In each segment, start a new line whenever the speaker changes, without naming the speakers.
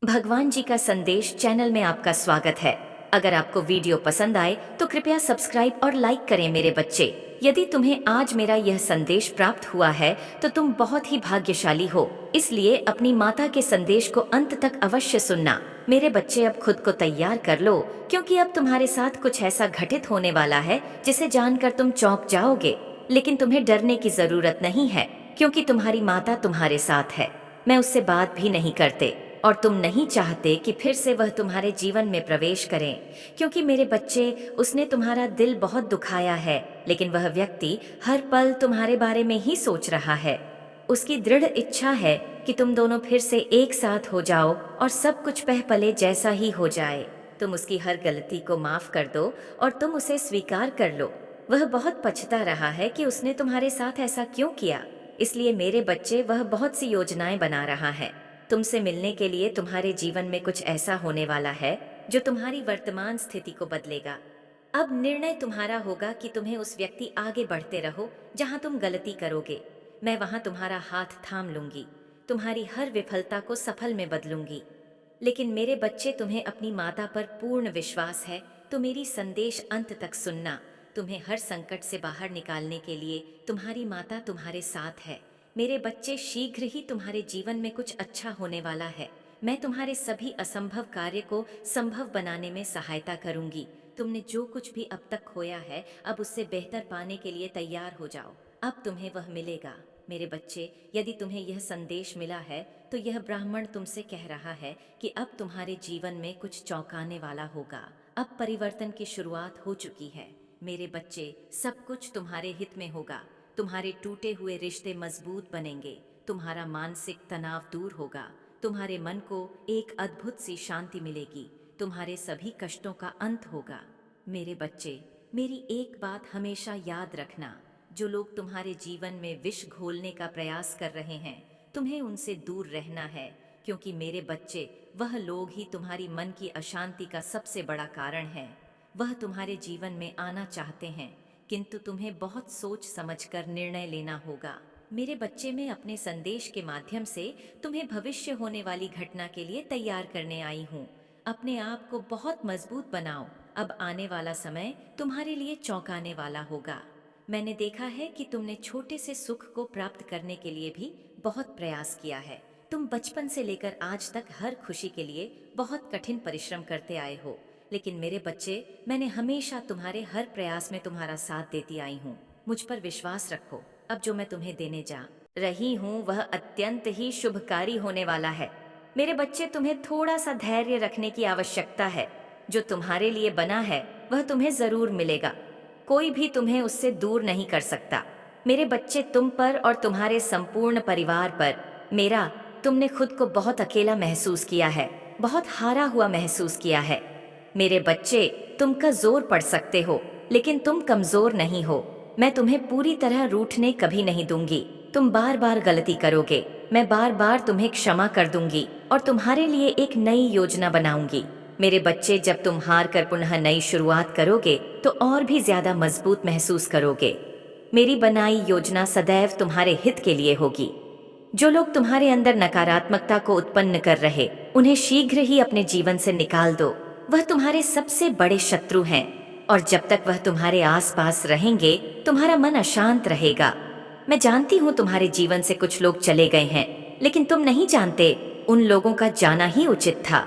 भगवान जी का संदेश चैनल में आपका स्वागत है। अगर आपको वीडियो पसंद आए तो कृपया सब्सक्राइब और लाइक करें मेरे बच्चे। यदि तुम्हें आज मेरा यह संदेश प्राप्त हुआ है तो तुम बहुत ही भाग्यशाली हो। इसलिए अपनी माता के संदेश को अंत तक अवश्य सुनना। मेरे बच्चे, अब खुद को तैयार कर लो, क्योंकि अब तुम्हारे साथ कुछ ऐसा घटित होने वाला है जिसे जानकर तुम चौंक जाओगे। लेकिन तुम्हें डरने की जरूरत नहीं है, क्योंकि तुम्हारी माता तुम्हारे साथ है। मैं उससे बात भी नहीं करते और तुम नहीं चाहते कि फिर से वह तुम्हारे जीवन में प्रवेश करें, क्योंकि मेरे बच्चे, उसने तुम्हारा दिल बहुत दुखाया है। लेकिन वह व्यक्ति हर पल तुम्हारे बारे में ही सोच रहा है। उसकी दृढ़ इच्छा है कि तुम दोनों फिर से एक साथ हो जाओ और सब कुछ पहले जैसा ही हो जाए। तुम उसकी हर गलती को माफ कर दो और तुम उसे स्वीकार कर लो। वह बहुत पछता रहा है कि उसने तुम्हारे साथ ऐसा क्यों किया। इसलिए मेरे बच्चे, वह बहुत सी योजनाएं बना रहा है। तुमसे मिलने के लिए तुम्हारे जीवन में कुछ ऐसा होने वाला है जो तुम्हारी वर्तमान स्थिति को बदलेगा। अब निर्णय तुम्हारा होगा कि तुम्हें उस व्यक्ति आगे बढ़ते रहो जहां तुम गलती करोगे। मैं वहां तुम्हारा हाथ थाम लूंगी, तुम्हारी हर विफलता को सफल में बदलूंगी। लेकिन मेरे बच्चे, तुम्हें अपनी माता पर पूर्ण विश्वास है तो मेरी संदेश अंत तक सुनना। तुम्हें हर संकट से बाहर निकालने के लिए तुम्हारी माता तुम्हारे साथ है। मेरे बच्चे, शीघ्र ही तुम्हारे जीवन में कुछ अच्छा होने वाला है। मैं तुम्हारे सभी असंभव कार्य को संभव बनाने में सहायता करूंगी। तुमने जो कुछ भी अब तक खोया है, अब उससे बेहतर पाने के लिए तैयार हो जाओ। अब तुम्हें वह मिलेगा। मेरे बच्चे, यदि तुम्हें यह संदेश मिला है तो यह ब्राह्मण तुमसे कह रहा है कि अब तुम्हारे जीवन में कुछ चौंकाने वाला होगा। अब परिवर्तन की शुरुआत हो चुकी है। मेरे बच्चे, सब कुछ तुम्हारे हित में होगा। तुम्हारे टूटे हुए रिश्ते मजबूत बनेंगे, तुम्हारा मानसिक तनाव दूर होगा, तुम्हारे मन को एक अद्भुत सी शांति मिलेगी, तुम्हारे सभी कष्टों का अंत होगा। मेरे बच्चे, मेरी एक बात हमेशा याद रखना, जो लोग तुम्हारे जीवन में विष घोलने का प्रयास कर रहे हैं, तुम्हें उनसे दूर रहना है, क्योंकि मेरे बच्चे, वह लोग ही तुम्हारी मन की अशांति का सबसे बड़ा कारण है। वह तुम्हारे जीवन में आना चाहते हैं, किंतु तुम्हें बहुत सोच समझकर निर्णय लेना होगा। मेरे बच्चे, मैं अपने संदेश के माध्यम से तुम्हें भविष्य होने वाली घटना के लिए तैयार करने आई हूँ। अपने आप को बहुत मजबूत बनाओ। अब आने वाला समय तुम्हारे लिए चौंकाने वाला होगा। मैंने देखा है कि तुमने छोटे से सुख को प्राप्त करने के लिए भी बहुत प्रयास किया है। तुम बचपन से लेकर आज तक हर खुशी के लिए बहुत कठिन परिश्रम करते आए हो। लेकिन मेरे बच्चे, मैंने हमेशा तुम्हारे हर प्रयास में तुम्हारा साथ देती आई हूँ। मुझ पर विश्वास रखो। अब जो मैं तुम्हें देने जा रही हूँ वह अत्यंत ही शुभकारी होने वाला है। मेरे बच्चे, तुम्हें थोड़ा सा धैर्य रखने की आवश्यकता है। जो तुम्हारे लिए बना है वह तुम्हें जरूर मिलेगा। कोई भी तुम्हें उससे दूर नहीं कर सकता। मेरे बच्चे, तुम पर और तुम्हारे संपूर्ण परिवार पर मेरा तुमने खुद को बहुत अकेला महसूस किया है, बहुत हारा हुआ महसूस किया है। मेरे बच्चे, तुम का जोर पड़ सकते हो, लेकिन तुम कमजोर नहीं हो। मैं तुम्हें पूरी तरह रूठने कभी नहीं दूंगी। तुम बार बार गलती करोगे, मैं बार बार तुम्हें क्षमा कर दूंगी और तुम्हारे लिए एक नई योजना बनाऊंगी। मेरे बच्चे, जब तुम हार कर पुनः नई शुरुआत करोगे तो और भी ज्यादा मजबूत महसूस करोगे। मेरी बनाई योजना सदैव तुम्हारे हित के लिए होगी। जो लोग तुम्हारे अंदर नकारात्मकता को उत्पन्न कर रहे, उन्हें शीघ्र ही अपने जीवन से निकाल दो। वह तुम्हारे सबसे बड़े शत्रु हैं, और जब तक वह तुम्हारे आसपास रहेंगे तुम्हारा मन अशांत रहेगा। मैं जानती हूँ तुम्हारे जीवन से कुछ लोग चले गए हैं, लेकिन तुम नहीं जानते उन लोगों का जाना ही उचित था।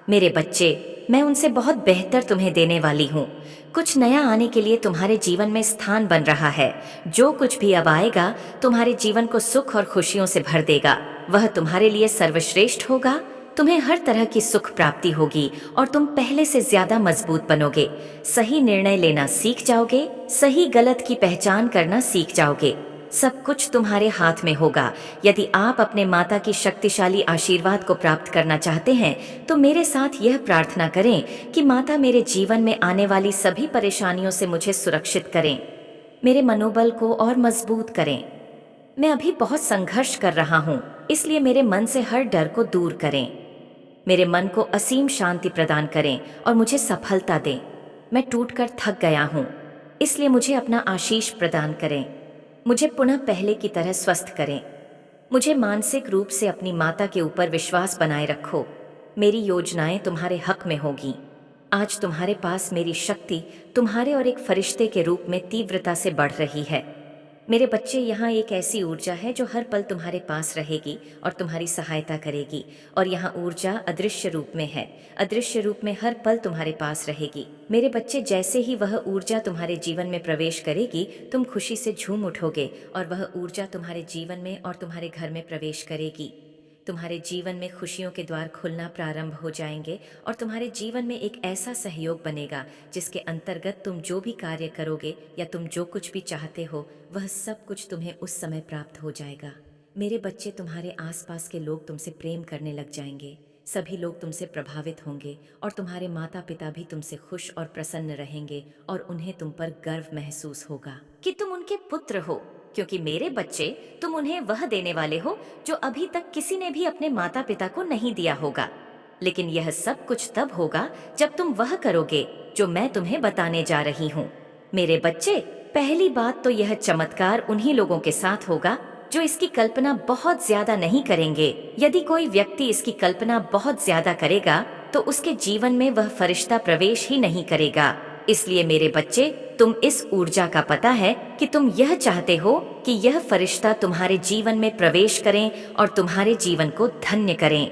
मेरे बच्चे, मैं उनसे बहुत बेहतर तुम्हें देने वाली हूँ। कुछ नया आने के लिए तुम्हारे जीवन में स्थान बन रहा है। जो कुछ भी अब आएगा तुम्हारे जीवन को सुख और खुशियों से भर देगा। वह तुम्हारे लिए सर्वश्रेष्ठ होगा। तुम्हें हर तरह की सुख प्राप्ति होगी और तुम पहले से ज्यादा मजबूत बनोगे। सही निर्णय लेना सीख जाओगे, सही गलत की पहचान करना सीख जाओगे। सब कुछ तुम्हारे हाथ में होगा। यदि आप अपने माता की शक्तिशाली आशीर्वाद को प्राप्त करना चाहते हैं तो मेरे साथ यह प्रार्थना करें कि माता मेरे जीवन में आने वाली सभी परेशानियों से मुझे सुरक्षित करें, मेरे मनोबल को और मजबूत करें। मैं अभी बहुत संघर्ष कर रहा हूँ, इसलिए मेरे मन से हर डर को दूर करें। मेरे मन को असीम शांति प्रदान करें और मुझे सफलता दें। मैं टूटकर थक गया हूँ, इसलिए मुझे अपना आशीष प्रदान करें। मुझे पुनः पहले की तरह स्वस्थ करें। मुझे मानसिक रूप से अपनी माता के ऊपर विश्वास बनाए रखो। मेरी योजनाएं तुम्हारे हक में होगी। आज तुम्हारे पास मेरी शक्ति तुम्हारे और एक फरिश्ते के रूप में तीव्रता से बढ़ रही है। मेरे बच्चे, यहाँ एक ऐसी ऊर्जा है जो हर पल तुम्हारे पास रहेगी और तुम्हारी सहायता करेगी। और यहाँ ऊर्जा अदृश्य रूप में है, अदृश्य रूप में हर पल तुम्हारे पास रहेगी। मेरे बच्चे, जैसे ही वह ऊर्जा तुम्हारे जीवन में प्रवेश करेगी, तुम खुशी से झूम उठोगे और वह ऊर्जा तुम्हारे जीवन में और तुम्हारे घर में प्रवेश करेगी। तुम्हारे जीवन में खुशियों के द्वार खुलना प्रारंभ हो जाएंगे और तुम्हारे जीवन में एक ऐसा सहयोग बनेगा जिसके अंतर्गत तुम जो भी कार्य करोगे या तुम जो कुछ भी चाहते हो, वह सब कुछ तुम्हें उस समय प्राप्त हो जाएगा। मेरे बच्चे, तुम्हारे आसपास के लोग तुमसे प्रेम करने लग जाएंगे। सभी लोग तुमसे प्रभावित होंगे और तुम्हारे माता पिता भी तुमसे खुश और प्रसन्न रहेंगे और उन्हें तुम पर गर्व महसूस होगा कि तुम उनके पुत्र हो। क्योंकि मेरे बच्चे, तुम उन्हें वह देने वाले हो जो अभी तक किसी ने भी अपने माता पिता को नहीं दिया होगा। लेकिन यह सब कुछ तब होगा जब तुम वह करोगे जो मैं तुम्हें बताने जा रही हूँ। मेरे बच्चे, पहली बात तो यह चमत्कार उन्हीं लोगों के साथ होगा जो इसकी कल्पना बहुत ज्यादा नहीं करेंगे। यदि कोई व्यक्ति इसकी कल्पना बहुत ज्यादा करेगा तो उसके जीवन में वह फरिश्ता प्रवेश ही नहीं करेगा। इसलिए मेरे बच्चे, तुम इस ऊर्जा का पता है कि तुम यह चाहते हो कि यह फरिश्ता तुम्हारे जीवन में प्रवेश करें और तुम्हारे जीवन को धन्य करें।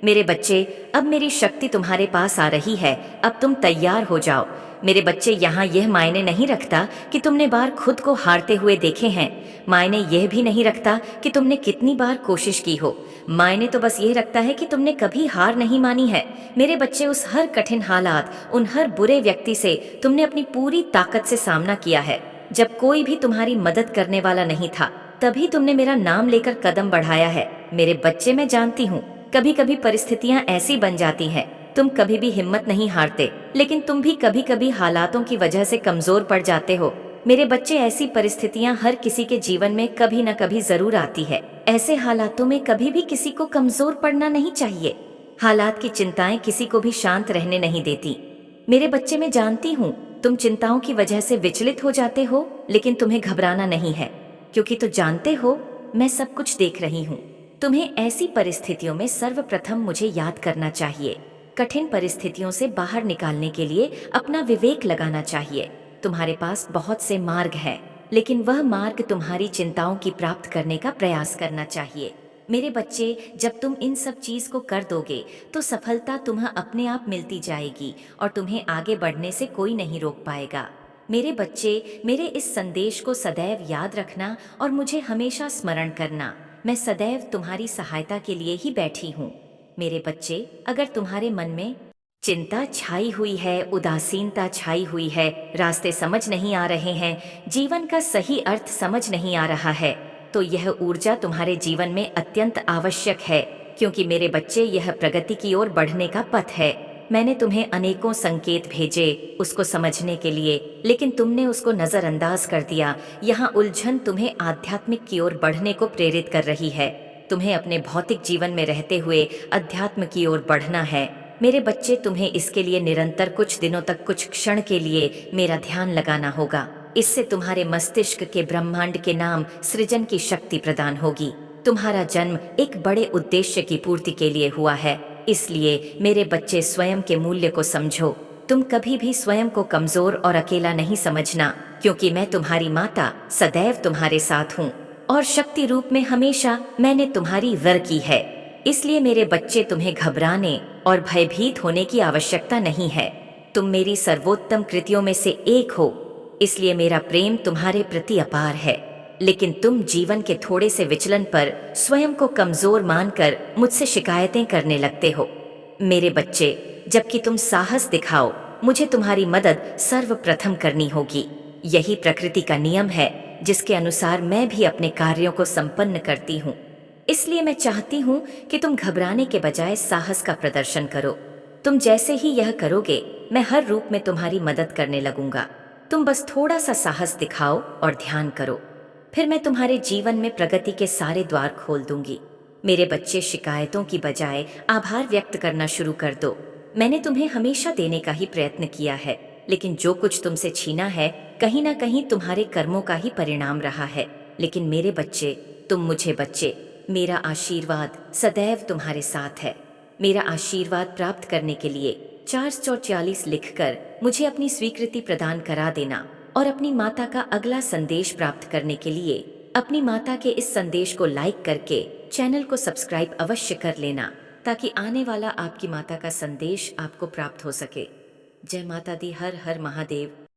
मेरे बच्चे, अब मेरी शक्ति तुम्हारे पास आ रही है, अब तुम तैयार हो जाओ। मेरे बच्चे, यहाँ यह मायने नहीं रखता कि तुमने बार खुद को हारते हुए देखे हैं, मायने यह भी नहीं रखता कि तुमने कितनी बार कोशिश की हो। मायने तो बस यह रखता है कि तुमने कभी हार नहीं मानी है। मेरे बच्चे, उस हर कठिन हालात, उन हर बुरे व्यक्ति से तुमने अपनी पूरी ताकत से सामना किया है। जब कोई भी तुम्हारी मदद करने वाला नहीं था, तभी तुमने मेरा नाम लेकर कदम बढ़ाया है। मेरे बच्चे, मैं जानती हूँ कभी कभी परिस्थितियां ऐसी बन जाती हैं, तुम कभी भी हिम्मत नहीं हारते, लेकिन तुम भी कभी कभी हालातों की वजह से कमजोर पड़ जाते हो। मेरे बच्चे, ऐसी परिस्थितियां हर किसी के जीवन में कभी न कभी जरूर आती है। ऐसे हालातों में कभी भी किसी को कमजोर पड़ना नहीं चाहिए। हालात की चिंताएं किसी को भी शांत रहने नहीं देती। मेरे बच्चे, मैं जानती हूँ तुम चिंताओं की वजह से विचलित हो जाते हो, लेकिन तुम्हें घबराना नहीं है, क्योंकि तो जानते हो मैं सब कुछ देख रही हूँ। तुम्हें ऐसी परिस्थितियों में सर्वप्रथम मुझे याद करना चाहिए। कठिन परिस्थितियों से बाहर निकालने के लिए अपना विवेक लगाना चाहिए। तुम्हारे पास बहुत से मार्ग हैं, लेकिन वह मार्ग तुम्हारी चिंताओं की प्राप्त करने का प्रयास करना चाहिए। मेरे बच्चे, जब तुम इन सब चीज को कर दोगे तो सफलता तुम्हें अपने आप मिलती जाएगी और तुम्हें आगे बढ़ने से कोई नहीं रोक पाएगा। मेरे बच्चे, मेरे इस संदेश को सदैव याद रखना और मुझे हमेशा स्मरण करना। मैं सदैव तुम्हारी सहायता के लिए ही बैठी हूँ। मेरे बच्चे, अगर तुम्हारे मन में चिंता छाई हुई है, उदासीनता छाई हुई है, रास्ते समझ नहीं आ रहे हैं, जीवन का सही अर्थ समझ नहीं आ रहा है, तो यह ऊर्जा तुम्हारे जीवन में अत्यंत आवश्यक है। क्योंकि मेरे बच्चे, यह प्रगति की ओर बढ़ने का पथ है। मैंने तुम्हें अनेकों संकेत भेजे उसको समझने के लिए, लेकिन तुमने उसको नजरअंदाज कर दिया। यहाँ उलझन तुम्हें आध्यात्मिक की ओर बढ़ने को प्रेरित कर रही है। तुम्हें अपने भौतिक जीवन में रहते हुए अध्यात्म की ओर बढ़ना है। मेरे बच्चे, तुम्हें इसके लिए निरंतर कुछ दिनों तक, कुछ क्षण के लिए मेरा ध्यान लगाना होगा। इससे तुम्हारे मस्तिष्क के ब्रह्मांड के नाम सृजन की शक्ति प्रदान होगी। तुम्हारा जन्म एक बड़े उद्देश्य की पूर्ति के लिए हुआ है। इसलिए मेरे बच्चे, स्वयं के मूल्य को समझो। तुम कभी भी स्वयं को कमजोर और अकेला नहीं समझना, क्योंकि मैं तुम्हारी माता सदैव तुम्हारे साथ हूँ और शक्ति रूप में हमेशा मैंने तुम्हारी वर की है। इसलिए मेरे बच्चे, तुम्हें घबराने और भयभीत होने की आवश्यकता नहीं है। तुम मेरी सर्वोत्तम कृतियों में से एक हो, इसलिए मेरा प्रेम तुम्हारे प्रति अपार है। लेकिन तुम जीवन के थोड़े से विचलन पर स्वयं को कमजोर मानकर मुझसे शिकायतें करने लगते हो। मेरे बच्चे, जबकि तुम साहस दिखाओ, मुझे तुम्हारी मदद सर्वप्रथम करनी होगी। यही प्रकृति का नियम है, जिसके अनुसार मैं भी अपने कार्यों को संपन्न करती हूँ। इसलिए मैं चाहती हूँ कि तुम घबराने के बजाय साहस का प्रदर्शन करो। तुम जैसे ही यह करोगे, मैं हर रूप में तुम्हारी मदद करने लगूंगा। तुम बस थोड़ा सा साहस दिखाओ और ध्यान करो, फिर मैं तुम्हारे जीवन में प्रगति के सारे द्वार खोल दूंगी। मेरे बच्चे, शिकायतों की बजाय आभार व्यक्त करना शुरू कर दो। मैंने तुम्हें हमेशा देने का ही प्रयत्न किया है, लेकिन जो कुछ तुमसे छीना है, कहीं ना कहीं तुम्हारे कर्मों का ही परिणाम रहा है। लेकिन मेरे बच्चे, तुम मुझे बच्चे, मेरा आशीर्वाद सदैव तुम्हारे साथ है। मेरा आशीर्वाद प्राप्त करने के लिए 444 लिखकर मुझे अपनी स्वीकृति प्रदान करा देना और अपनी माता का अगला संदेश प्राप्त करने के लिए अपनी माता के इस संदेश को लाइक करके चैनल को सब्सक्राइब अवश्य कर लेना, ताकि आने वाला आपकी माता का संदेश आपको प्राप्त हो सके। जय माता दी। हर हर महादेव।